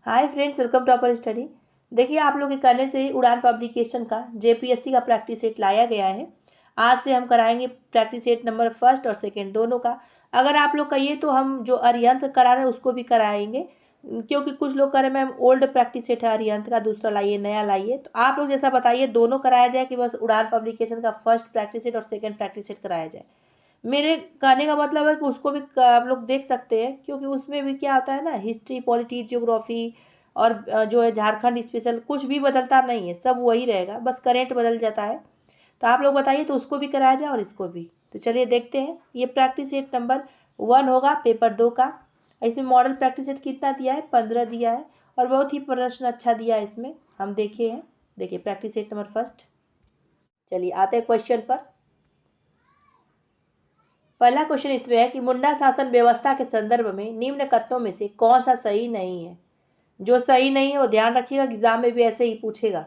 Hi friends, welcome to upper study. देखिए, आप लोग के कहने से ही उड़ान पब्लिकेशन का जेपीएससी का प्रैक्टिस सेट लाया गया है। आज से हम कराएंगे प्रैक्टिस सेट नंबर फर्स्ट और सेकंड दोनों का। अगर आप लोग कहिए तो हम जो अरिहंत करा रहे हैं उसको भी कराएंगे, क्योंकि कुछ लोग कह रहे हैं मैम ओल्ड प्रैक्टिस सेट है अरिहंत का, दूसरा लाइए, नया लाइए। तो आप लोग जैसा बताइए, दोनों कराया जाए कि बस उड़ान पब्लिकेशन का फर्स्ट प्रैक्टिस सेट और सेकेंड प्रैक्टिस सेट कराया जाए। मेरे कहने का मतलब है कि उसको भी आप लोग देख सकते हैं, क्योंकि उसमें भी क्या होता है ना, हिस्ट्री, पॉलिटी, ज्योग्राफी और जो है झारखंड स्पेशल, कुछ भी बदलता नहीं है, सब वही रहेगा, बस करेंट बदल जाता है। तो आप लोग बताइए तो उसको भी कराया जाए और इसको भी। तो चलिए देखते हैं। ये प्रैक्टिस सेट नंबर 1 होगा पेपर 2 का। इसमें मॉडल प्रैक्टिस सेट कितना दिया है? 15 दिया है और बहुत ही प्रश्न अच्छा दिया है इसमें, हम देखे हैं। देखिए प्रैक्टिस सेट नंबर फर्स्ट। चलिए आते हैं क्वेश्चन पर। पहला क्वेश्चन इसमें है कि मुंडा शासन व्यवस्था के संदर्भ में निम्न कथनों में से कौन सा सही नहीं है। जो सही नहीं है वो ध्यान रखिएगा, एग्जाम में भी ऐसे ही पूछेगा।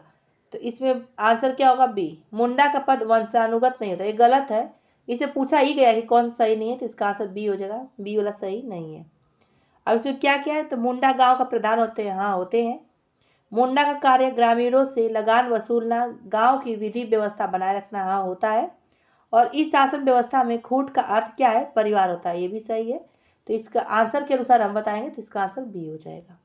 तो इसमें आंसर क्या होगा? बी, मुंडा का पद वंशानुगत नहीं होता। ये गलत है, इसे पूछा ही गया कि कौन सा सही नहीं है, तो इसका आंसर बी हो जाएगा। बी वाला सही नहीं है। अब इसमें क्या क्या है? तो मुंडा गांव का प्रधान होते हैं, हाँ होते हैं। मुंडा का कार्य ग्रामीणों से लगान वसूलना, गांव की विधि व्यवस्था बनाए रखना, हाँ होता है। और इस शासन व्यवस्था में खूट का अर्थ क्या है? परिवार होता है, ये भी सही है। तो इसका आंसर के अनुसार हम बताएंगे, तो इसका आंसर बी हो जाएगा।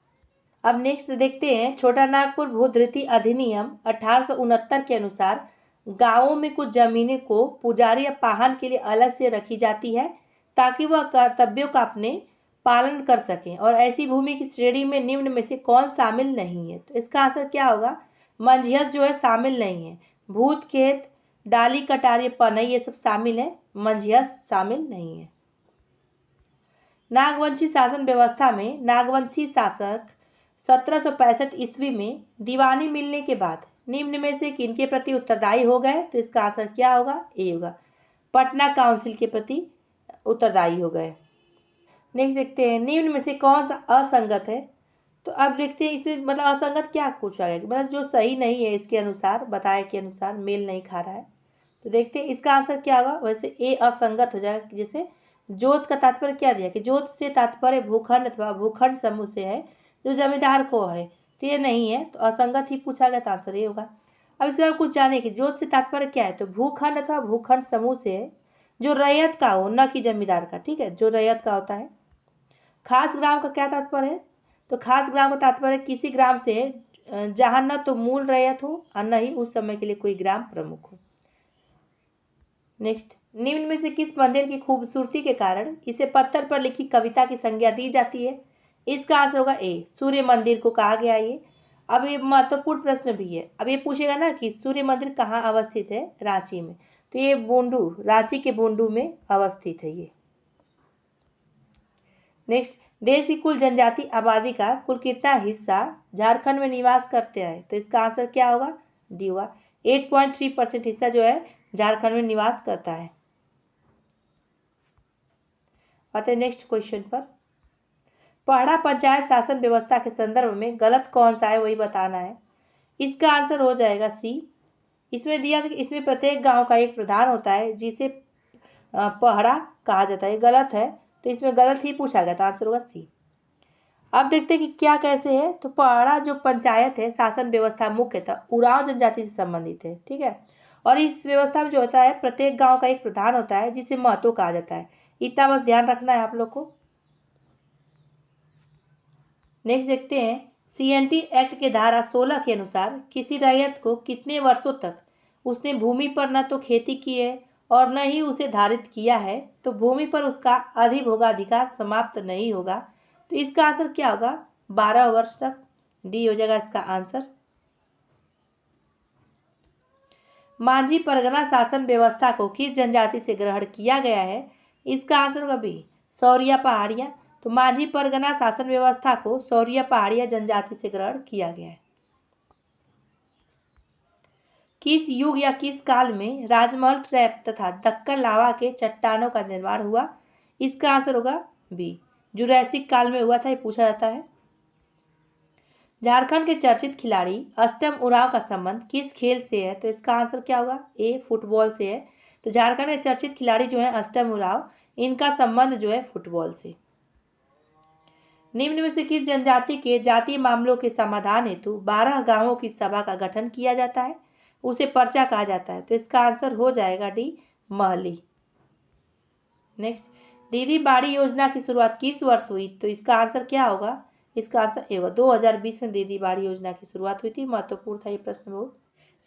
अब नेक्स्ट देखते हैं। छोटा नागपुर भूधृति अधिनियम 1869 के अनुसार गांवों में कुछ जमीनें को पुजारी या पाहन के लिए अलग से रखी जाती है, ताकि वह कर्तव्यों का अपने पालन कर सकें। और ऐसी भूमि की श्रेणी में निम्न में से कौन शामिल नहीं है? तो इसका आंसर क्या होगा? मंझियस जो है शामिल नहीं है। भूत खेत, डाली कटारी, पनई, ये सब शामिल है, मंझियस शामिल नहीं है। नागवंशी शासन व्यवस्था में नागवंशी शासक 1765 ईस्वी में दीवानी मिलने के बाद निम्न में से किनके प्रति उत्तरदायी हो गए? तो इसका आंसर क्या होगा? ए होगा, पटना काउंसिल के प्रति उत्तरदायी हो गए। नेक्स्ट देखते हैं, निम्न में से कौन सा असंगत है? तो अब देखते हैं इसमें मतलब असंगत क्या पूछा गया, मतलब जो सही नहीं है इसके अनुसार, बताए के अनुसार मेल नहीं खा रहा है। तो देखते हैं इसका आंसर क्या होगा। वैसे ए असंगत हो जाएगा। जैसे जोत का तात्पर्य क्या दिया कि जोत से तात्पर्य भूखंड अथवा भूखंड समूह से है जो जमींदार को है, तो ये नहीं है, तो असंगत ही पूछा गया, तो आंसर ये होगा। अब इसके बाद कुछ जाने कि जोत से तात्पर्य क्या है, तो भूखंड अथवा भूखंड समूह से है जो रैयत का हो, न कि जमींदार का। ठीक है, जो रैयत का होता है। खास ग्राम का क्या तात्पर्य है? तो खास ग्राम का तात्पर्य किसी ग्राम से जहाँ न तो मूल रैयत हो और न ही उस समय के लिए कोई ग्राम प्रमुख हो। नेक्स्ट, निम्न में से किस मंदिर की खूबसूरती के कारण इसे पत्थर पर लिखी कविता की संज्ञा दी जाती है? इसका आंसर होगा ए, सूर्य मंदिर को कहा गया ये। अब ये महत्वपूर्ण प्रश्न भी है। अब ये पूछेगा ना कि सूर्य मंदिर कहाँ अवस्थित है? रांची में। तो ये बूंदू, रांची के बूंदू में अवस्थित है ये। नेक्स्ट, देश की कुल जनजाति आबादी का कुल कितना हिस्सा झारखंड में निवास करते हैं? तो इसका आंसर क्या होगा? डी होगा, 8.3% हिस्सा जो है झारखंड में निवास करता है। आते हैं नेक्स्ट क्वेश्चन पर। पहड़ा पंचायत शासन व्यवस्था के संदर्भ में गलत कौन सा है, वही बताना है। इसका आंसर हो जाएगा सी। इसमें दिया कि इसमें प्रत्येक गांव का एक प्रधान होता है जिसे पहड़ा कहा जाता है, गलत है, तो इसमें गलत ही पूछा गया, तो आंसर होगा सी। अब देखते हैं कि क्या कैसे है। तो पहड़ा जो पंचायत है शासन व्यवस्था मुख्यतः उरांव जनजाति से संबंधित है। ठीक है, और इस व्यवस्था में जो होता है प्रत्येक गांव का एक प्रधान होता है जिसे महतो कहा जाता है। इतना बस ध्यान रखना है आप लोग को। नेक्स्ट देखते हैं, सीएनटी एक्ट के धारा 16 के अनुसार किसी रैयत को कितने वर्षों तक उसने भूमि पर न तो खेती की है और न ही उसे धारित किया है, तो भूमि पर उसका अधिभोगाधिकार समाप्त नहीं होगा। तो इसका आंसर क्या होगा? 12 वर्ष तक। डी हो जाएगा इसका आंसर। मांझी परगना शासन व्यवस्था को किस जनजाति से ग्रहण किया गया है? इसका आंसर होगा बी, सौरिया पहाड़िया। तो मांझी परगना शासन व्यवस्था को सौरिया पहाड़िया जनजाति से ग्रहण किया गया है। किस युग या किस काल में राजमहल ट्रैप तथा दक्कन लावा के चट्टानों का निर्माण हुआ? इसका आंसर होगा बी, जुरैसिक काल में हुआ था, ये पूछा जाता है। झारखंड के चर्चित खिलाड़ी अष्टम उरांव का संबंध किस खेल से है? तो इसका आंसर क्या होगा? ए, फुटबॉल से है। तो झारखंड के चर्चित खिलाड़ी जो है अष्टम उरांव, इनका संबंध जो है फुटबॉल से। निम्न में से किस जनजाति के जातीय मामलों के समाधान हेतु 12 गांवों की सभा का गठन किया जाता है? उसे पर्चा कहा जाता है। तो इसका आंसर हो जाएगा डी, महली। नेक्स्ट, दीदी बाड़ी योजना की शुरुआत किस वर्ष हुई? तो इसका आंसर क्या होगा? इसका आंसर ए होगा 2020 में दीदी बाड़ी योजना की शुरुआत हुई थी। महत्वपूर्ण था ये प्रश्न बहुत।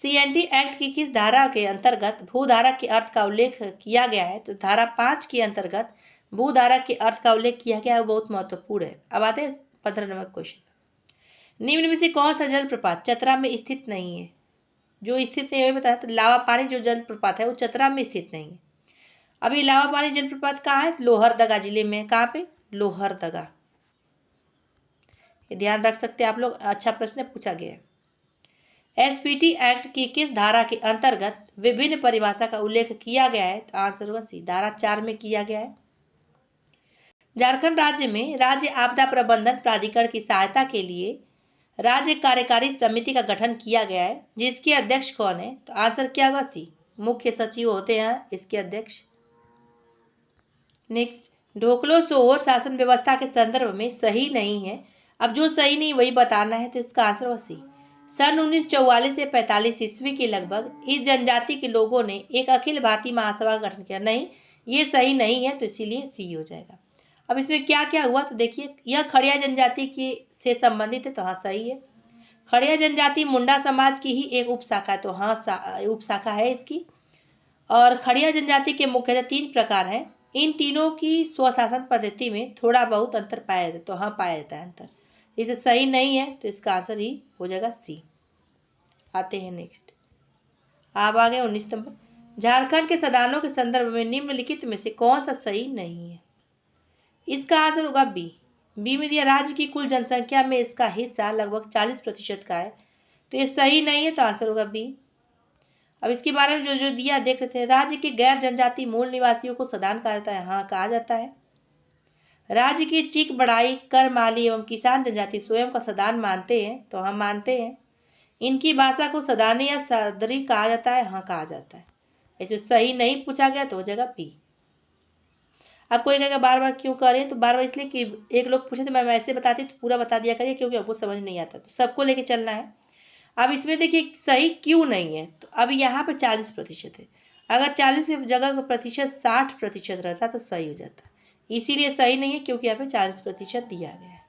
CNT एक्ट की किस धारा के अंतर्गत भूधारा के अर्थ का उल्लेख किया गया है? तो धारा 5 के अंतर्गत भूधारा के अर्थ का उल्लेख किया गया है, बहुत महत्वपूर्ण है। अब आते हैं 15 नंबर क्वेश्चन। निम्न में से कौन सा जलप्रपात चतरा में स्थित नहीं है? जो स्थित नहीं है बताया, तो लावा पानी जो जलप्रपात है वो चतरा में स्थित नहीं है। अभी लावा पानी जलप्रपात कहाँ है? लोहरदगा जिले में। कहाँ पे? लोहरदगा। ये ध्यान रख सकते हैं आप लोग, अच्छा प्रश्न पूछा गया है। SPT एक्ट की किस धारा के अंतर्गत विभिन्न परिभाषा का उल्लेख किया गया है? तो आंसर होगा सी, धारा 4 में किया गया है। झारखंड राज्य में राज्य आपदा प्रबंधन प्राधिकरण की सहायता के लिए राज्य कार्यकारी समिति का गठन किया गया है, जिसके अध्यक्ष कौन है? तो आंसर क्या होगा? सी, मुख्य सचिव होते हैं इसके अध्यक्ष। नेक्स्ट, ढोकलो सोहर शासन व्यवस्था के संदर्भ में सही नहीं है। अब जो सही नहीं वही बताना है, तो इसका आंसर होगा सी। सन 1944 से 45 ईस्वी के लगभग इस जनजाति के लोगों ने एक अखिल भारतीय महासभा का गठन किया। नहीं, ये सही नहीं है, तो इसीलिए सी हो जाएगा। अब इसमें क्या क्या हुआ तो देखिए, यह खड़िया जनजाति की से संबंधित है, तो हाँ सही है। खड़िया जनजाति मुंडा समाज की ही एक उपशाखा है, तो हाँ उपशाखा है इसकी। और खड़िया जनजाति के मुख्यतः 3 प्रकार हैं। इन तीनों की स्वशासन पद्धति में थोड़ा बहुत अंतर पाया जाता है, तो हाँ पाया जाता है अंतर। इसे सही नहीं है, तो इसका आंसर ही हो जाएगा सी। आते हैं नेक्स्ट, आप आ गए 19 नंबर। झारखंड के सदानों के संदर्भ में निम्नलिखित में से कौन सा सही नहीं है? इसका आंसर होगा बी। बी में दिया राज्य की कुल जनसंख्या में इसका हिस्सा लगभग 40% का है, तो ये सही नहीं है, तो आंसर होगा बी। अब इसके बारे में जो जो दिया देख रहे थे। राज्य के गैर जनजाति मूल निवासियों को सदान कहा जाता है, हाँ कहा जाता है। राज्य की चीक बढ़ाई कर माली एवं किसान जनजाति स्वयं का सदान मानते हैं, तो हम मानते हैं। इनकी भाषा को सदानी या सदरी कहा जाता है, हाँ कहा जाता है। ऐसे सही नहीं पूछा गया, तो हो जाएगा बी। अब कोई कहेगा बार बार क्यों करें? तो बार बार इसलिए कि एक लोग पूछे तो मैं वैसे बताती तो पूरा बता दिया करिए, क्योंकि आपको समझ नहीं आता, तो सबको लेके चलना है। अब इसमें देखिए सही क्यों नहीं है, तो अब यहाँ पे 40% है। अगर 40 की जगह प्रतिशत 60% रहता तो सही हो जाता, इसीलिए सही नहीं है, क्योंकि यहाँ पे 40% दिया गया है।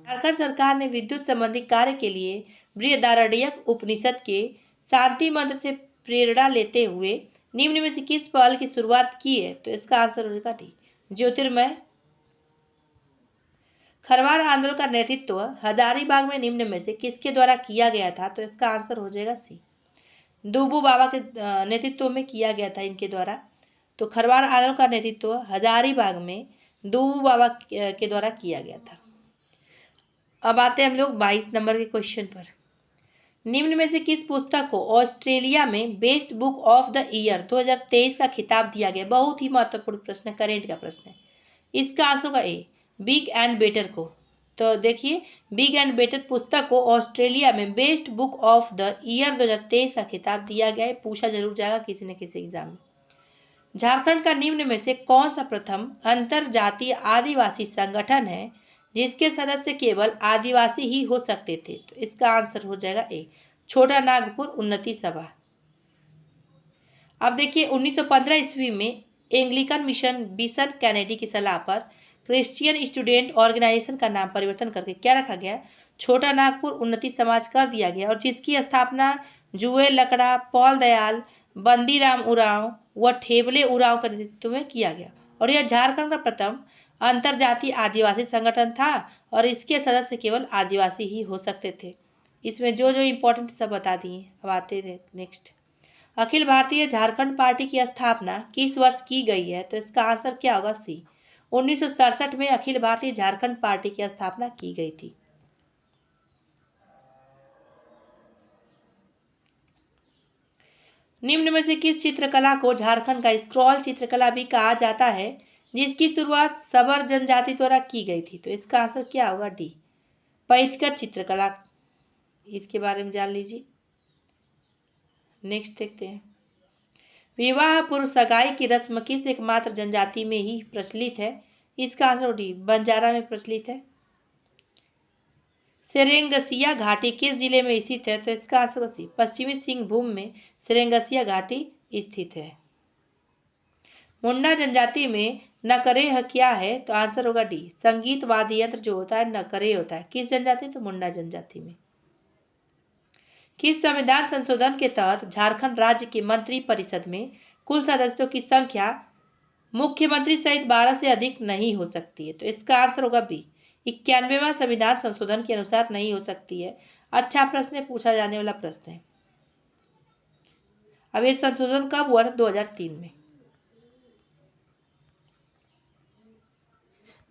झारखंड सरकार ने विद्युत संबंधी कार्य के लिए बृहदारण्यक उपनिषद के शांति मंत्र से प्रेरणा लेते हुए निम्न में से किस पहल की शुरुआत की है? तो इसका आंसर होगा डी, ज्योतिर्मय। खरवाड़ आंदोलन का नेतृत्व हजारीबाग में निम्न में से किसके द्वारा किया गया था? तो इसका आंसर हो जाएगा सी, दूबू बाबा के नेतृत्व में किया गया था इनके द्वारा। तो खरवाड़ आंदोलन का नेतृत्व हजारीबाग में दूबू बाबा के द्वारा किया गया था। अब आते हैं हम लोग 22 नंबर के क्वेश्चन पर। निम्न में से किस पुस्तक को ऑस्ट्रेलिया में best book of the year 2023 का खिताब दिया गया? बहुत ही महत्वपूर्ण प्रश्न है, करेंट का प्रश्न है। इसका आंसर होगा ए, बिग एंड बेटर को। तो देखिए, बिग एंड बेटर पुस्तक को ऑस्ट्रेलिया में best book of the year 2023 का खिताब दिया गया है, पूछा जरूर जाएगा किसी न किसी एग्जाम में। झारखंड का निम्न में से कौन सा प्रथम अंतरजातीय आदिवासी संगठन है जिसके सदस्य केवल आदिवासी ही हो सकते थे? तो इसका आंसर हो जाएगा ए, छोटा नागपुर उन्नति सभा। अब देखिए 1915 ईस्वी में एंग्लिकन मिशन बिशन कैनेडी की सलाह पर क्रिश्चियन स्टूडेंट ऑर्गेनाइजेशन का नाम परिवर्तन करके क्या रखा गया? छोटा नागपुर उन्नति समाज कर दिया गया, और जिसकी स्थापना जुए लकड़ा, पॉल दयाल, बंदीराम उरांव व ठेबले उरांव के नेतृत्व में किया गया। और यह झारखंड का प्रथम अंतरजातीय आदिवासी संगठन था, और इसके सदस्य केवल आदिवासी ही हो सकते थे। इसमें जो जो इम्पोर्टेंट सब बता दिए। अब आते हैं नेक्स्ट, अखिल भारतीय झारखंड पार्टी की स्थापना किस वर्ष की गई है? तो इसका आंसर क्या होगा? सी, 1967 में अखिल भारतीय झारखंड पार्टी की स्थापना की गई थी। निम्न में से किस चित्रकला को झारखंड का स्क्रॉल चित्रकला भी कहा जाता है, जिसकी शुरुआत सबर जनजाति द्वारा की गई थी? तो इसका आंसर क्या होगा? डी, पैटकर चित्रकला। इसके बारे में जान लीजिए। नेक्स्ट देखते हैं, विवाह पूर्व सगाई की रस्म किस एकमात्र जनजाति में ही प्रचलित है? इसका आंसर डी, बंजारा में प्रचलित है। सेरेंगसिया घाटी किस जिले में स्थित है? तो इसका आंसर सी, पश्चिमी सिंहभूम में सेरेंगसिया घाटी स्थित है। मुंडा जनजाति में नकरेह क्या है? तो आंसर होगा डी, संगीत वाद्य यंत्र जो होता है नकरे होता है। किस जनजाति? तो मुंडा जनजाति में। किस संविधान संशोधन के तहत झारखंड राज्य के मंत्री परिषद में कुल सदस्यों की संख्या मुख्यमंत्री सहित 12 से अधिक नहीं हो सकती है? तो इसका आंसर होगा बी, 91वां संविधान संशोधन के अनुसार नहीं हो सकती है। अच्छा प्रश्न है, पूछा जाने वाला प्रश्न है। अब ये संशोधन कब हुआ था? 2003 में।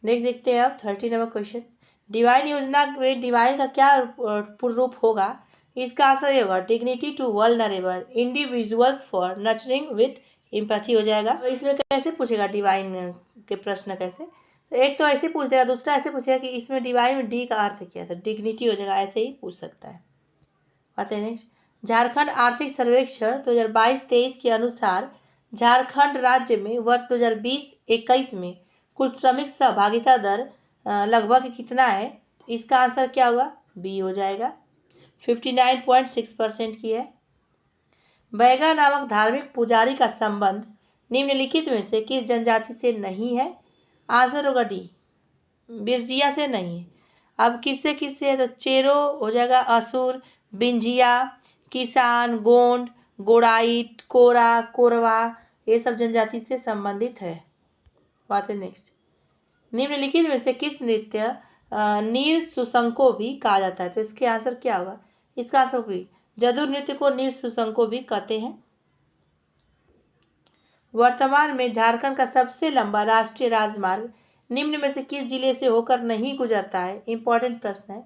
नेक्स्ट देखते हैं अब 13 नंबर क्वेश्चन। डिवाइन योजना में डिवाइन का क्या पूर्ण रूप होगा? इसका आंसर ये होगा, dignity to vulnerable individuals for nurturing with empathy हो जाएगा। तो इसमें कैसे पूछेगा डिवाइन के प्रश्न कैसे? तो एक तो ऐसे पूछ देगा, दूसरा ऐसे पूछेगा कि इसमें डिवाइन में डी का अर्थ क्या है? तो डिग्निटी हो जाएगा, ऐसे ही पूछ सकता है। बात है नेक्स्ट। झारखंड आर्थिक सर्वेक्षण 2022-23 के अनुसार झारखंड राज्य में वर्ष 2020-21 में कुल श्रमिक सहभागिता दर लगभग कितना है? तो इसका आंसर क्या होगा? बी हो जाएगा, 59.6% की है। बैगा नामक धार्मिक पुजारी का संबंध निम्नलिखित में से किस जनजाति से नहीं है? आंसर होगा डी, बिरजिया से नहीं है। अब किससे किससे है? तो चेरो हो जाएगा, असुर, बिंजिया, किसान, गोंड, गोड़ाइट, कोरा, कोरवा, ये सब जनजाति से संबंधित है। बात है नेक्स्ट। निम्नलिखित में से किस नृत्य नीर सुसंको भी कहा जाता है? तो इसके आंसर क्या होगा? इसका आंसर भी, जदू नृत्य को नीर सुसंको भी कहते हैं। वर्तमान में झारखंड का सबसे लंबा राष्ट्रीय राजमार्ग निम्न में से किस जिले से होकर नहीं गुजरता है? इंपॉर्टेंट प्रश्न है।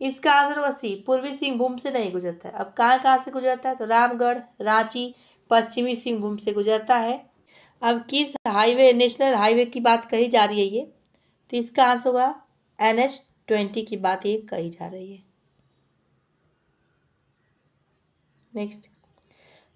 इसका आंसर होगा सी, पूर्वी सिंहभूम से नहीं गुजरता है। अब कहाँ से गुजरता है? तो रामगढ़, रांची, पश्चिमी सिंहभूम से गुजरता है। अब किस हाईवे, नेशनल हाईवे की बात कही जा रही है ये? तो इसका आंसर होगा NH-20 की बात ये कही जा रही है। नेक्स्ट,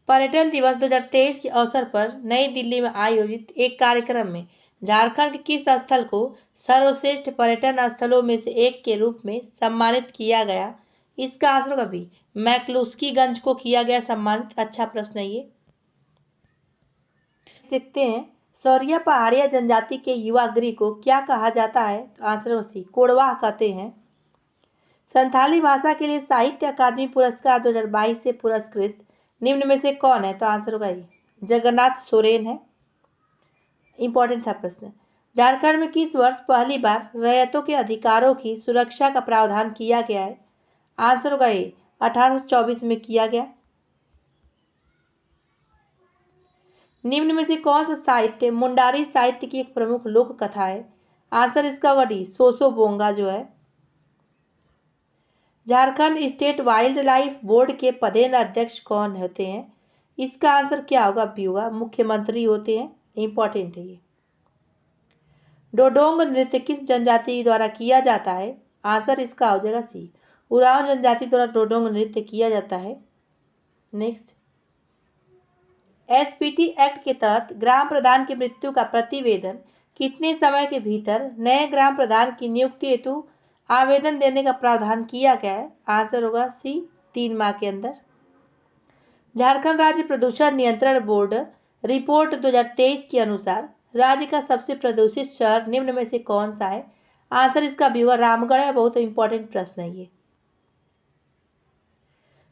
पर्यटन दिवस 2023 के अवसर पर नई दिल्ली में आयोजित एक कार्यक्रम में झारखंड के किस स्थल को सर्वश्रेष्ठ पर्यटन स्थलों में से एक के रूप में सम्मानित किया गया? इसका आंसर होगा बी, मैक्लुस्कीगंज को किया गया सम्मानित। अच्छा प्रश्न है ये। देखते हैं, सौरिया पहाड़िया जनजाति के युवा गृह को क्या कहा जाता है? तो आंसर होगा सी, कोड़वा कहते हैं। संथाली भाषा के लिए साहित्य अकादमी पुरस्कार 2022 से पुरस्कृत निम्न में से कौन है? तो आंसर होगा ये, जगन्नाथ सोरेन है। इंपॉर्टेंट था प्रश्न। झारखंड में किस वर्ष पहली बार रैयतों के अधिकारों की सुरक्षा का प्रावधान किया गया है? आंसर होगा ये, 1824 में किया गया। निम्न में से कौन सा साहित्य मुंडारी साहित्य की एक प्रमुख लोक कथा है? आंसर इसका होगा डी, सोसो बोंगा जो है। Jharkhand state wild life board के पदेन अध्यक्ष कौन होते हैं? इसका आंसर क्या होगा? बी होगा, मुख्यमंत्री होते हैं। इंपॉर्टेंट है ये। डोडोंग नृत्य किस जनजाति द्वारा किया जाता है? आंसर इसका हो जाएगा सी, उरांव जनजाति द्वारा डोडोंग नृत्य किया जाता है। नेक्स्ट, SPT एक्ट के तहत ग्राम प्रधान की मृत्यु का प्रतिवेदन कितने समय के भीतर नए ग्राम प्रधान की नियुक्ति हेतु आवेदन देने का प्रावधान किया गया है? आंसर होगा सी, 3 माह के अंदर। झारखंड राज्य प्रदूषण नियंत्रण बोर्ड रिपोर्ट 2023 के अनुसार राज्य का सबसे प्रदूषित शहर निम्न में से कौन सा है? आंसर इसका भी होगा रामगढ़ है। बहुत इंपॉर्टेंट प्रश्न है ये।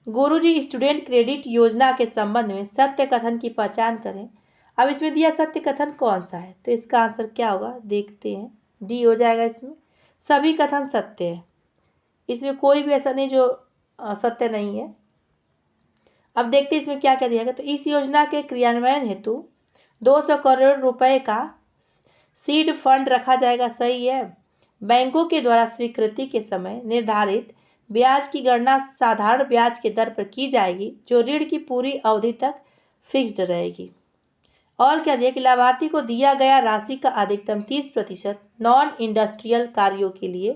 गुरुजी स्टूडेंट क्रेडिट योजना के संबंध में सत्य कथन की पहचान करें। अब इसमें दिया सत्य कथन कौन सा है? तो इसका आंसर क्या होगा? देखते हैं, डी हो जाएगा। इसमें सभी कथन सत्य है, इसमें कोई भी ऐसा नहीं जो सत्य नहीं है। अब देखते हैं इसमें क्या क्या दिया गया। तो इस योजना के क्रियान्वयन हेतु 200 करोड़ रुपए का सीड फंड रखा जाएगा। सही है। बैंकों के द्वारा स्वीकृति के समय निर्धारित ब्याज की गणना साधारण ब्याज के दर पर की जाएगी जो ऋण की पूरी अवधि तक फिक्स्ड रहेगी। और क्या दिया कि लाभार्थी को दिया गया राशि का अधिकतम 30% नॉन इंडस्ट्रियल कार्यों के लिए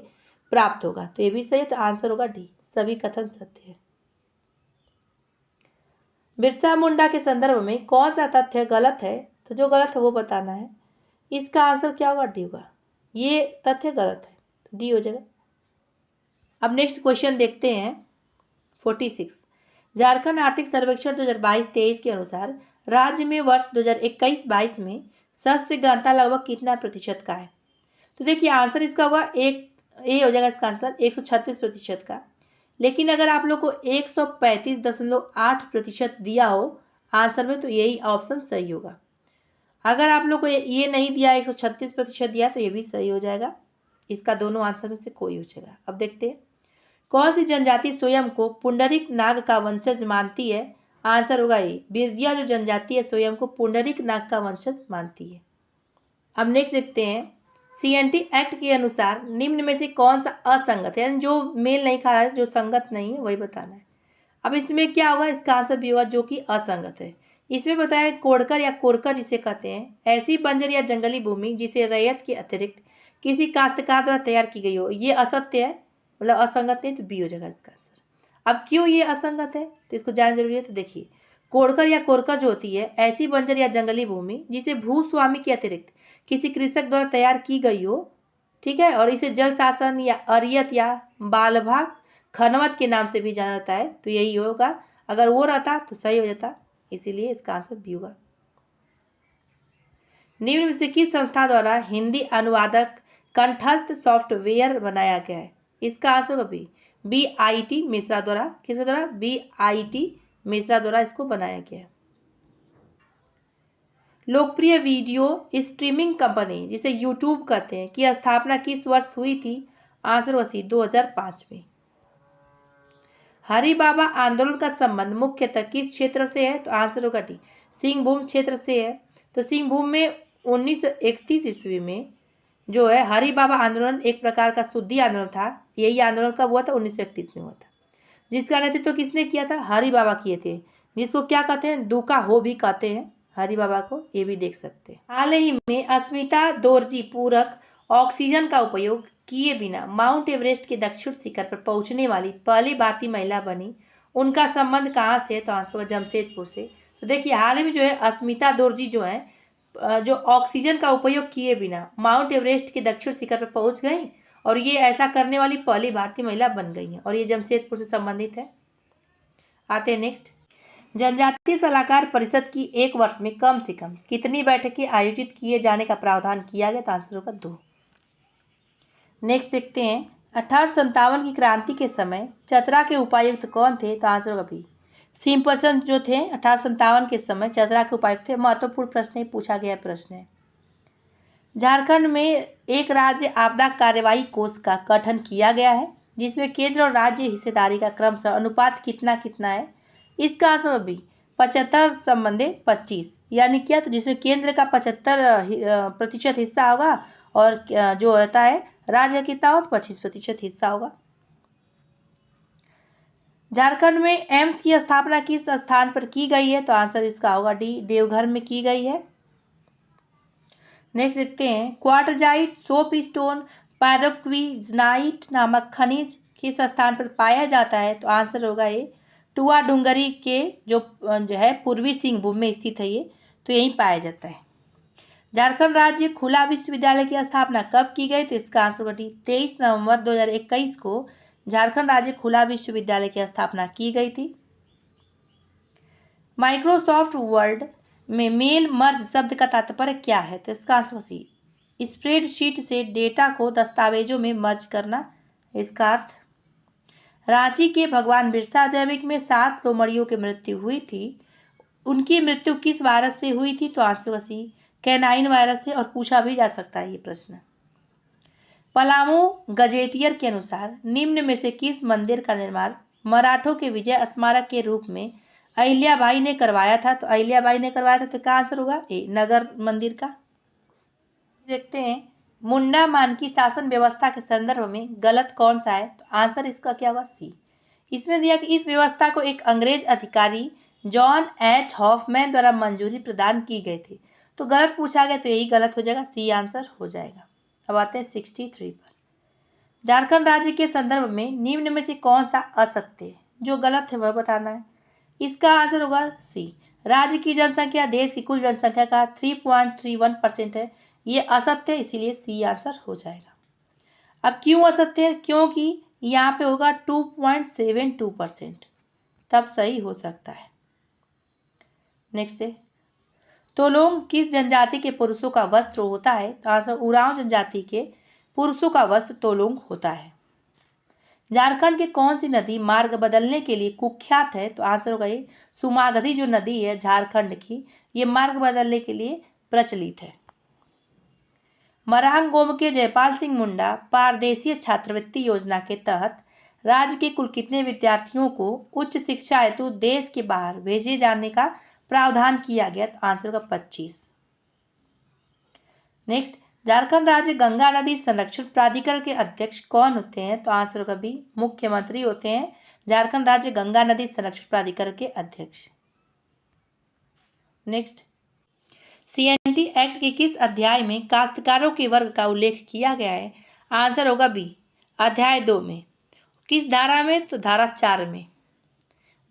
प्राप्त होगा। तो ये भी सही है। तो आंसर होगा डी, सभी कथन सत्य है। बिरसा मुंडा के संदर्भ में कौन सा तथ्य गलत है? तो जो गलत है वो बताना है। इसका आंसर क्या होगा? डी होगा, ये तथ्य गलत है, डी हो जाएगा। अब नेक्स्ट क्वेश्चन देखते हैं 46। झारखंड आर्थिक सर्वेक्षण 2022-23 के अनुसार राज्य में वर्ष 2021-22 में शस्य घनता लगभग कितना प्रतिशत का है? तो देखिए आंसर इसका होगा एक, ए हो जाएगा इसका आंसर 136% का। लेकिन अगर आप लोग को 135.8% दिया हो आंसर में तो यही ऑप्शन सही होगा। अगर आप लोग को ये नहीं दिया 136% दिया तो ये भी सही हो जाएगा। इसका दोनों आंसर में से कोई हो जाएगा। अब देखते हैं कौन सी जनजाति स्वयं को पुंडरीक नाग का वंशज मानती है? आंसर होगा ए, बिरजिया जो जनजाति है स्वयं को पुंडरीक नाग का वंशज मानती है। अब नेक्स्ट देखते हैं CNT एक्ट के अनुसार निम्न में से कौन सा असंगत है, यानी जो मेल नहीं खा रहा है, जो संगत नहीं है वही बताना है। अब इसमें क्या होगा, इसका आंसर भी होगा जो कि असंगत है। इसमें बताया कोड़कर या कोरकर जिसे कहते हैं ऐसी बंजर या जंगली भूमि जिसे रैयत के अतिरिक्त किसी काश्तकार द्वारा तैयार की गई हो, ये असत्य है, मतलब असंगत नहीं, तो बी हो जाएगा इसका आंसर। अब क्यों ये असंगत है तो इसको जानना जरूरी है। तो देखिए कोड़कर या कोरकर जो होती है ऐसी बंजर या जंगली भूमि जिसे भूस्वामी के अतिरिक्त किसी कृषक द्वारा तैयार की गई हो, ठीक है, और इसे जल शासन या अरियत या बालभाग खनवत के नाम से भी जाना जाता है, तो यही होगा। अगर वो रहता तो सही हो जाता, इसीलिए इसका आंसर बी होगा। निम्न में से किस संस्था द्वारा हिंदी अनुवादक कंठस्थ सॉफ्टवेयर बनाया गया है? इसका आंसर होगा बी, BIT मिश्रा द्वारा। किसके द्वारा? BIT मिश्रा द्वारा इसको बनाया गया है। लोकप्रिय वीडियो स्ट्रीमिंग कंपनी जिसे यूट्यूब कहते हैं की स्थापना किस वर्ष हुई थी? आंसर होगा सी, 2005 में। हरि बाबा आंदोलन का संबंध मुख्यतः किस क्षेत्र से है? तो आंसर होगा डी, सिंहभूम क्षेत्र से है। तो सिंहभूम में 1931 ईस्वी में जो है हरि बाबा आंदोलन एक प्रकार का शुद्धि आंदोलन था। यही आंदोलन कब हुआ था? 1931 में हुआ था, जिसका नेतृत्व तो किसने किया था? हरि बाबा किए थे, जिसको क्या कहते हैं? दुका हो भी कहते हैं हरि बाबा को, ये भी देख सकते हैं। हाल ही में अस्मिता दोरजी पूरक ऑक्सीजन का उपयोग किए बिना माउंट एवरेस्ट के दक्षिण शिखर पर पहुंचने वाली पहली भारतीय महिला बनी। उनका संबंध कहाँ से है? तो आंसर होगा जमशेदपुर से। तो देखिए हाल ही में जो है अस्मिता दोरजी जो है जो ऑक्सीजन का उपयोग किए बिना माउंट एवरेस्ट के दक्षिण शिखर पर पहुंच गई और ये ऐसा करने वाली पहली भारतीय महिला बन गई हैं और ये जमशेदपुर से संबंधित है। आते हैं नेक्स्ट। जनजातीय सलाहकार परिषद की एक वर्ष में कम से कम कितनी बैठकें आयोजित किए जाने का प्रावधान किया गया? तो आंसर होगा 2। नेक्स्ट देखते हैं 1857 की क्रांति के समय चतरा के उपायुक्त कौन थे? तो आंसर होगा बी, सिंपसन जो थे 1857 के समय चतरा के उपायुक्त थे। महत्वपूर्ण प्रश्न है, पूछा गया प्रश्न है। झारखंड में एक राज्य आपदा कार्यवाही कोष का गठन किया गया है जिसमें केंद्र और राज्य हिस्सेदारी का क्रमशः अनुपात कितना कितना है? इसका आंसर बी, 75 संबंधे 25, यानी क्या? तो जिसमें केंद्र का 75% हिस्सा होगा और जो होता है राज्य कितना हो? तो 25% हिस्सा होगा। झारखंड में एम्स की स्थापना किस स्थान पर की गई है? तो आंसर इसका होगा डी, देवघर में की गई है। नेक्स्ट देखते हैं क्वार्टजाइट सोप स्टोन पैरोक्विजनाइट नामक खनिज किस स्थान पर पाया जाता है? तो आंसर होगा ये, टुआ डूंगरी के जो है पूर्वी सिंहभूम में स्थित है ये, तो यहीं पाया जाता है। झारखंड राज्य खुला विश्वविद्यालय की स्थापना कब की गई? तो इसका आंसर होगा डी, 23 नवंबर 2021 को झारखंड राज्य खुला विश्वविद्यालय की स्थापना की गई थी। माइक्रोसॉफ्ट वर्ड में मेल मर्ज शब्द का तात्पर्य क्या है? तो इसका आंसर सी, स्प्रेडशीट से डेटा को दस्तावेजों में मर्ज करना। इसका अर्थ रांची के भगवान बिरसा जैविक में 7 लोमड़ियों की मृत्यु हुई थी। उनकी मृत्यु किस वायरस से हुई थी? तो आंसर सी, कैनाइन वायरस से, और पूछा भी जा सकता है ये प्रश्न। पलामू गजेटियर के अनुसार निम्न में से किस मंदिर का निर्माण मराठों के विजय स्मारक के रूप में अहिल्याबाई ने करवाया था? तो अहिल्याबाई ने करवाया था, तो क्या आंसर होगा ए, नगर मंदिर का। देखते हैं मुंडा मान की शासन व्यवस्था के संदर्भ में गलत कौन सा है? तो आंसर इसका क्या होगा? सी। इसमें दिया कि इस व्यवस्था को एक अंग्रेज अधिकारी जॉन एच हॉफमैन द्वारा मंजूरी प्रदान की गई थी, तो गलत पूछा गया तो यही गलत हो जाएगा, सी आंसर हो जाएगा। अब आते हैं 63 पर। झारखंड राज्य के संदर्भ में निम्न में से कौन सा असत्य है? जो गलत है वह बताना है। इसका आंसर होगा सी, राज्य की जनसंख्या देश की कुल जनसंख्या का 3.31% है। ये असत्य है, इसीलिए सी आंसर हो जाएगा। अब क्यों असत्य है? क्योंकि यहाँ पे होगा 2.72%, तब सही हो सकता है। नेक्स्ट है, तोलोंग किस जनजाति के पुरुषों का वस्त्र होता है? तो आंसर उरांव जनजाति के पुरुषों का वस्त्र तोलोंग होता है। झारखंड की कौन सी नदी मार्ग बदलने के लिए कुख्यात है? तो आंसर होगा ये सुमागधी जो नदी है झारखंड की, ये मार्ग बदलने के लिए प्रचलित है। मरांग गोम के जयपाल सिंह मुंडा पारदेशीय छात्रवृत्ति योजना के तहत राज्य के कुल कितने विद्यार्थियों को उच्च शिक्षा हेतु देश के बाहर भेजे जाने का प्रावधान किया गया? तो आंसर होगा 25। नेक्स्ट, झारखंड राज्य गंगा नदी संरक्षण प्राधिकरण के अध्यक्ष कौन होते हैं? तो आंसर होगा बी, मुख्यमंत्री होते हैं झारखंड राज्य गंगा नदी संरक्षण प्राधिकरण के अध्यक्ष। नेक्स्ट, सीएनटी एक्ट के किस अध्याय में काश्तकारों के वर्ग का उल्लेख किया गया है? आंसर होगा बी, अध्याय 2 में। किस धारा में? तो धारा 4 में।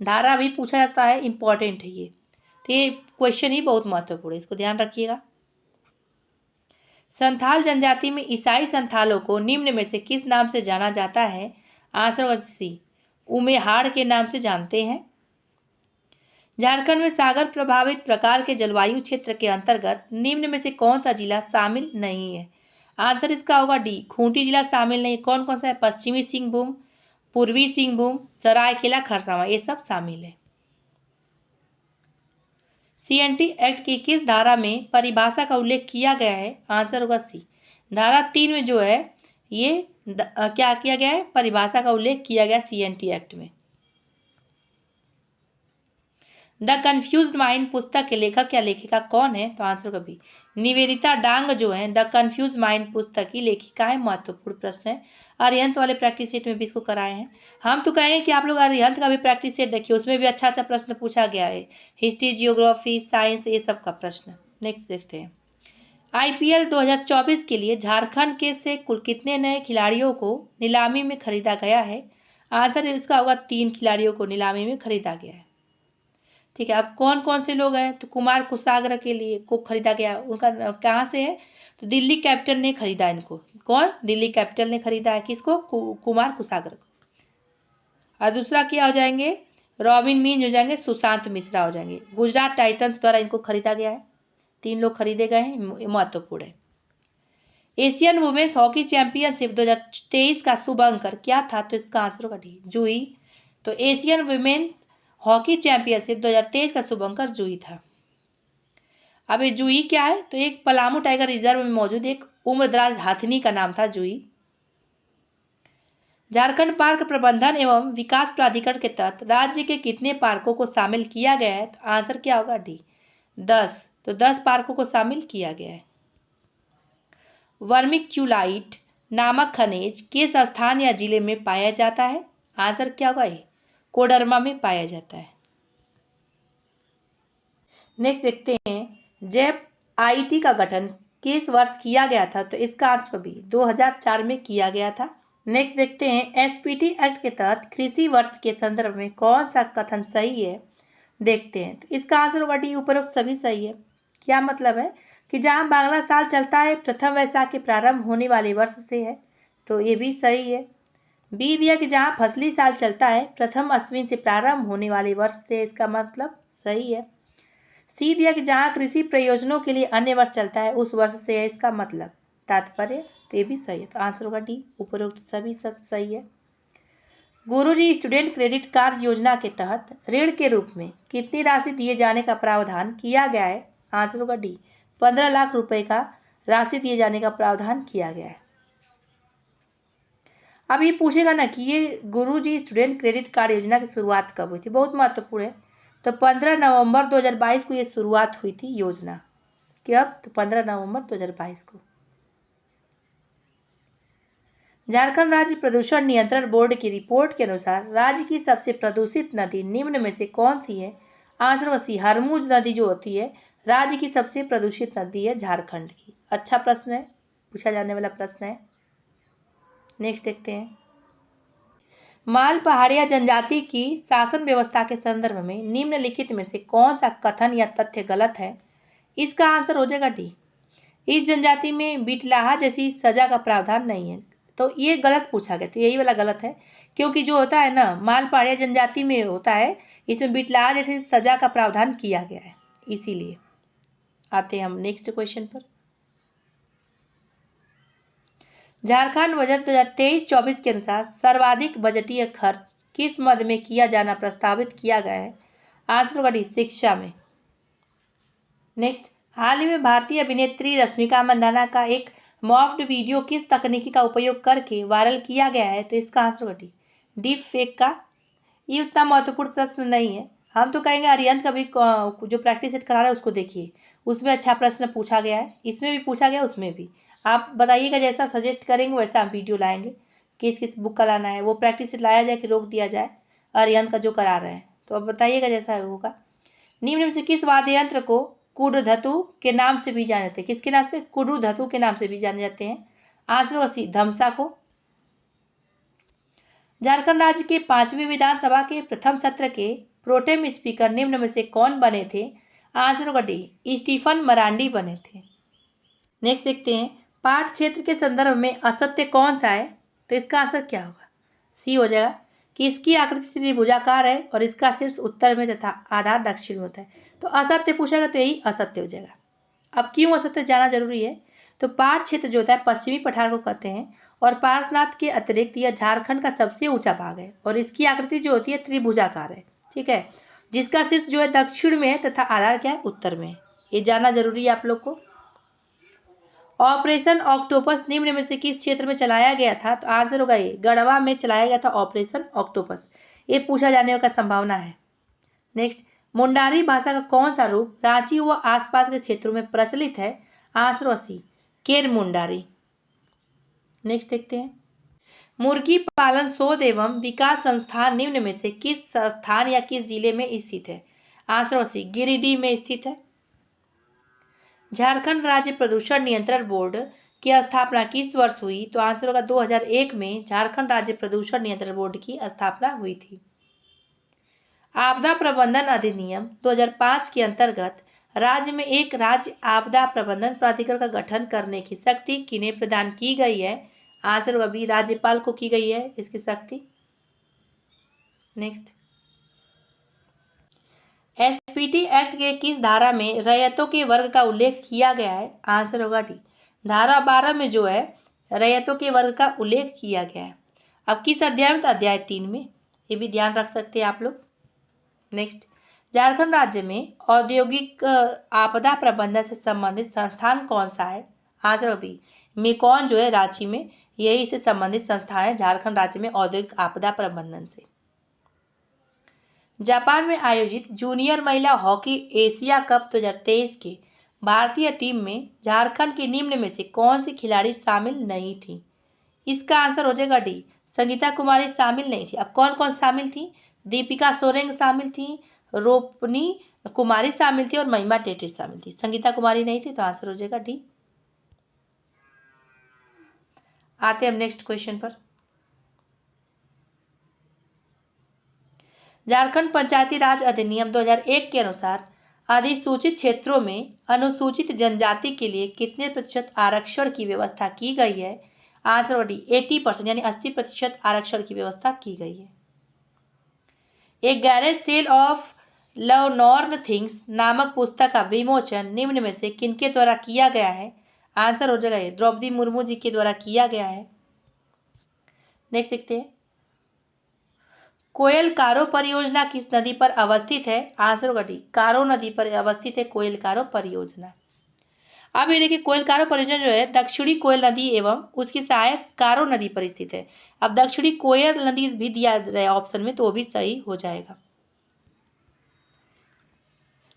धारा भी पूछा जाता है, इंपॉर्टेंट है ये, तो ये क्वेश्चन ही बहुत महत्वपूर्ण है, इसको ध्यान रखिएगा। संथाल जनजाति में ईसाई संथालों को निम्न में से किस नाम से जाना जाता है? आंसर होगा सी, उमेहाड़ के नाम से जानते हैं। झारखंड में सागर प्रभावित प्रकार के जलवायु क्षेत्र के अंतर्गत निम्न में से कौन सा जिला शामिल नहीं है? आंसर इसका होगा डी, खूंटी जिला शामिल नहीं है। कौन कौन सा है? पश्चिमी सिंहभूम, पूर्वी सिंहभूम, सरायकेला खरसावां, ये सब शामिल है। सीएनटी एक्ट की किस धारा में परिभाषा का उल्लेख किया गया है? आंसर होगा सी, धारा 3 में जो है ये क्या किया गया है? परिभाषा का उल्लेख किया गया सीएनटी एक्ट में। द कंफ्यूज्ड माइंड पुस्तक के लेखक या लेखिका कौन है? तो आंसर होगा बी, निवेदिता डांग जो है द कंफ्यूज्ड माइंड पुस्तक की लेखिका है। महत्वपूर्ण प्रश्न है, अरिहंत वाले प्रैक्टिस सेट में भी इसको कराए हैं। हम तो कहेंगे कि आप लोग अरिहंत का भी प्रैक्टिस सेट देखिए, उसमें भी अच्छा अच्छा प्रश्न पूछा गया है, हिस्ट्री, जियोग्राफी, साइंस, ये सब का प्रश्न। नेक्स्ट देखते हैं, आईपीएल 2024 के लिए झारखंड के से कुल कितने नए खिलाड़ियों को नीलामी में खरीदा गया है? आंसर इसका होगा 3 खिलाड़ियों को नीलामी में खरीदा गया है। ठीक है, अब कौन कौन से लोग हैं? तो कुमार कुसागर के लिए को खरीदा गया, उनका कहाँ से है? तो दिल्ली कैपिटल ने खरीदा इनको। कौन? दिल्ली कैपिटल ने खरीदा है किसको? कुमार कुसागर को। और दूसरा क्या हो जाएंगे? रॉबिन मीन हो जाएंगे, सुशांत मिश्रा हो जाएंगे। गुजरात टाइटंस द्वारा इनको खरीदा गया है, 3 लोग खरीदे गए हैं, महत्वपूर्ण है। एशियन वुमेन्स हॉकी चैंपियनशिप 2023 का शुभ अंकर क्या था? तो इसका आंसर होगा डी, जूही। तो एशियन वुमेन्स हॉकी चैंपियनशिप 2023 का शुभ अंकर जूही था। अब ये जूही क्या है? तो एक पलामू टाइगर रिजर्व में मौजूद एक उम्रदराज हाथिनी का नाम था जूही। झारखंड पार्क प्रबंधन एवं विकास प्राधिकरण के तहत राज्य के कितने पार्कों को शामिल किया गया है? तो आंसर क्या होगा? डी, 10। तो 10 पार्कों को शामिल किया गया है। वर्मिक्यूलाइट नामक खनिज किस स्थान या जिले में पाया जाता है? आंसर क्या होगा? ये कोडरमा में पाया जाता है। नेक्स्ट देखते हैं, जैप आईटी का गठन किस वर्ष किया गया था? तो इसका आंसर भी 2004 में किया गया था। नेक्स्ट देखते हैं, एसपीटी एक्ट के तहत कृषि वर्ष के संदर्भ में कौन सा कथन सही है? देखते हैं, तो इसका आंसर होगा डी, उपरोक्त सभी सही है। क्या मतलब है? कि जहाँ बांग्ला साल चलता है प्रथम वैशाख के प्रारंभ होने वाले वर्ष से है, तो ये भी सही है। बी दिया कि जहाँ फसली साल चलता है प्रथम अश्विन से प्रारंभ होने वाले वर्ष से, इसका मतलब सही है। सी दिया कि जहाँ कृषि प्रयोजनों के लिए अन्य वर्ष चलता है उस वर्ष से है, इसका मतलब तात्पर्य, तो ये भी सही है। तो आंसर होगा डी, उपरोक्त सभी सब सही है। गुरुजी स्टूडेंट क्रेडिट कार्ड योजना के तहत ऋण के रूप में कितनी राशि दिए जाने का प्रावधान किया गया है? आंसर होगा डी, 15 लाख रुपए का राशि दिए जाने का प्रावधान किया गया है। अब ये पूछेगा ना कि ये गुरुजी स्टूडेंट क्रेडिट कार्ड योजना की शुरुआत कब हुई थी? बहुत महत्वपूर्ण है। तो 15 नवंबर 2022 को ये शुरुआत हुई थी योजना। कब? तो 15 नवंबर 2022 को। झारखंड राज्य प्रदूषण नियंत्रण बोर्ड की रिपोर्ट के अनुसार राज्य की सबसे प्रदूषित नदी निम्न में से कौन सी है? आंसर सी, हरमुज नदी जो होती है राज्य की सबसे प्रदूषित नदी है झारखंड की। अच्छा प्रश्न है, पूछा जाने वाला प्रश्न है। नेक्स्ट देखते हैं, माल पहाड़िया जनजाति की शासन व्यवस्था के संदर्भ में निम्नलिखित में से कौन सा कथन या तथ्य गलत है? इसका आंसर हो जाएगा डी, इस जनजाति में बिटलाहा जैसी सजा का प्रावधान नहीं है। तो ये गलत पूछा गया, तो यही वाला गलत है, क्योंकि जो होता है ना मालपाड़िया जनजाति में होता है, इसमें बिटलाहा जैसी सजा का प्रावधान किया गया है, इसीलिए। आते हैं हम नेक्स्ट क्वेश्चन पर। झारखंड बजट 2023-24 के अनुसार सर्वाधिक बजटीय खर्च किस मद में किया जाना प्रस्तावित किया गया है? आंसर होगा डी, शिक्षा में। नेक्स्ट, हाल ही में भारतीय अभिनेत्री रश्मिका मंदाना का एक मॉफ्ड वीडियो किस तकनीकी का उपयोग करके वायरल किया गया है? तो इसका आंसर होगा डी, डीप फेक का। ये उतना महत्वपूर्ण प्रश्न नहीं है, हम तो कहेंगे अरिहंत का भी जो प्रैक्टिस सेट करा रहा है उसको देखिए, उसमें अच्छा प्रश्न पूछा गया है, इसमें भी पूछा गया, उसमें भी। आप बताइएगा, जैसा सजेस्ट करेंगे वैसा हम वीडियो लाएंगे, किस किस बुक का लाना है, वो प्रैक्टिस सेट लाया जाए कि रोक दिया जाए अरिहंत का जो करा रहे हैं, तो अब बताइएगा जैसा होगा। निम्न में से किस वाद्य यंत्र को कुड्रधतु के नाम से भी जाने जाते हैं? किसके नाम से? कुड्रधतु के नाम से भी जाने जाते हैं। आंसर होगा सी, धमसा को। झारखंड राज्य के 5वीं विधानसभा के प्रथम सत्र के प्रोटेम स्पीकर निम्न में से कौन बने थे? आंसर होगा डी, स्टीफन मरांडी बने थे। नेक्स्ट देखते हैं, पाठ क्षेत्र के संदर्भ में असत्य कौन सा है? तो इसका आंसर क्या होगा? सी हो जाएगा कि इसकी आकृति त्रिभुजाकार है और इसका शीर्ष उत्तर में तथा आधार दक्षिण में होता है। तो असत्य पूछेगा तो यही असत्य हो जाएगा। अब क्यों असत्य जाना जरूरी है? तो पाठ क्षेत्र जो होता है पश्चिमी पठार को कहते हैं और पार्श्वनाथ के अतिरिक्त यह झारखंड का सबसे ऊंचा भाग है और इसकी आकृति जो होती है त्रिभुजाकार है, ठीक है, जिसका शीर्ष जो है दक्षिण में है तथा आधार क्या है? उत्तर में। ये जानना जरूरी है आप लोग को। ऑपरेशन ऑक्टोपस निम्न में से किस क्षेत्र में चलाया गया था? तो आंसर होगा ये, गढ़वा में चलाया गया था ऑपरेशन ऑक्टोपस। ये पूछा जाने का संभावना है। नेक्स्ट, मुंडारी भाषा का कौन सा रूप रांची व आसपास के क्षेत्रों में प्रचलित है? आंसर होगा सी, केर मुंडारी। नेक्स्ट देखते हैं, मुर्गी पालन शोध एवं विकास संस्थान निम्न में से किस स्थान या किस जिले में स्थित है? आंसर होगा सी, गिरिडीह में स्थित है। झारखंड राज्य प्रदूषण नियंत्रण बोर्ड की स्थापना किस वर्ष हुई? तो आंसर होगा 2001 में झारखंड राज्य प्रदूषण नियंत्रण बोर्ड की स्थापना हुई थी। आपदा प्रबंधन अधिनियम 2005 के अंतर्गत राज्य में एक राज्य आपदा प्रबंधन प्राधिकरण का गठन करने की शक्ति किन्हें प्रदान की गई है? आंसर होगा बी, राज्यपाल को की गई है इसकी शक्ति। नेक्स्ट, एसपीटी एक्ट के किस धारा में रैयतों के वर्ग का उल्लेख किया गया है? आंसर होगा डी, धारा 12 में जो है रैयतों के वर्ग का उल्लेख किया गया है। अब किस अध्याय में? तो अध्याय 3 में, ये भी ध्यान रख सकते हैं आप लोग। नेक्स्ट, झारखंड राज्य में औद्योगिक आपदा प्रबंधन से संबंधित संस्थान कौन सा है? आंसर बी, मेकॉन जो है रांची में, यही से संबंधित संस्थान है झारखंड राज्य में औद्योगिक आपदा प्रबंधन से। जापान में आयोजित जूनियर महिला हॉकी एशिया कप 2023 के भारतीय टीम में झारखंड के निम्न में से कौन सी खिलाड़ी शामिल नहीं थी? इसका आंसर हो जाएगा डी, संगीता कुमारी शामिल नहीं थी। अब कौन कौन शामिल थी? दीपिका सोरेंग शामिल थी, रोपनी कुमारी शामिल थी और महिमा टेटे शामिल थी। संगीता कुमारी नहीं थी, तो आंसर हो जाएगा डी। आते हैं हम नेक्स्ट क्वेश्चन पर। झारखंड पंचायती राज अधिनियम 2001 के अनुसार अधिसूचित क्षेत्रों में अनुसूचित जनजाति के लिए कितने प्रतिशत आरक्षण की व्यवस्था की गई है? आंसर डी, 80% यानी 80% आरक्षण की व्यवस्था की गई है। एक garage sale of lovelorn things नामक पुस्तक का विमोचन निम्न में से किनके द्वारा किया गया है? आंसर हो जाएगा ये, द्रौपदी मुर्मू जी के द्वारा किया गया है। नेक्स्ट देखते हैं, कोयल कारो परियोजना किस नदी पर अवस्थित है? आंसर होगा डी, कारो नदी पर अवस्थित है कोयल कारो परियोजना। अब ये देखिए, कोयल कारो परियोजना जो है दक्षिणी कोयल नदी एवं उसकी सहायक कारो नदी पर स्थित है। अब दक्षिणी कोयल नदी भी दिया है ऑप्शन में, तो वो भी सही हो जाएगा।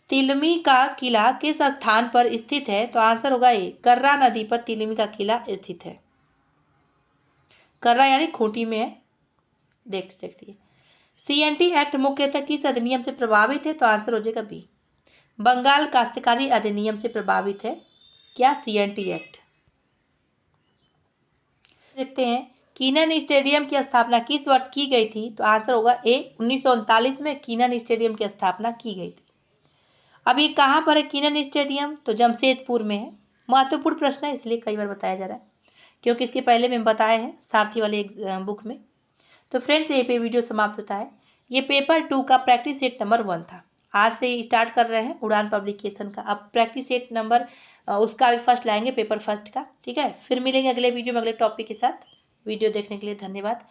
तिलमी का किला किस स्थान पर स्थित है? तो आंसर होगा ए, कर्रा नदी पर तिलमी का किला स्थित है। कर्रा यानी खूंटी में है। देख सकती है। सीएनटी एक्ट मुख्यतः किस अधिनियम से प्रभावित है? तो आंसर हो जाएगा बी, बंगाल काश्तकारी अधिनियम से प्रभावित है। क्या? CNT act. देखते हैं, कीनन स्टेडियम की स्थापना किस वर्ष की गई थी? तो आंसर होगा ए, 1939 में कीनन स्टेडियम की स्थापना की गई थी। अब ये कहाँ पर है कीनन स्टेडियम? तो जमशेदपुर में है। महत्वपूर्ण प्रश्न है, इसलिए कई बार बताया जा रहा है, क्योंकि इसके पहले में बताए हैं सारथी वाले एक बुक में। तो फ्रेंड्स, यहीं पे वीडियो समाप्त होता है। ये पेपर 2 का प्रैक्टिस सेट नंबर 1 था। आज से स्टार्ट कर रहे हैं उड़ान पब्लिकेशन का। अब प्रैक्टिस सेट नंबर उसका भी फर्स्ट लाएंगे, पेपर फर्स्ट का। ठीक है, फिर मिलेंगे अगले वीडियो में अगले टॉपिक के साथ। वीडियो देखने के लिए धन्यवाद।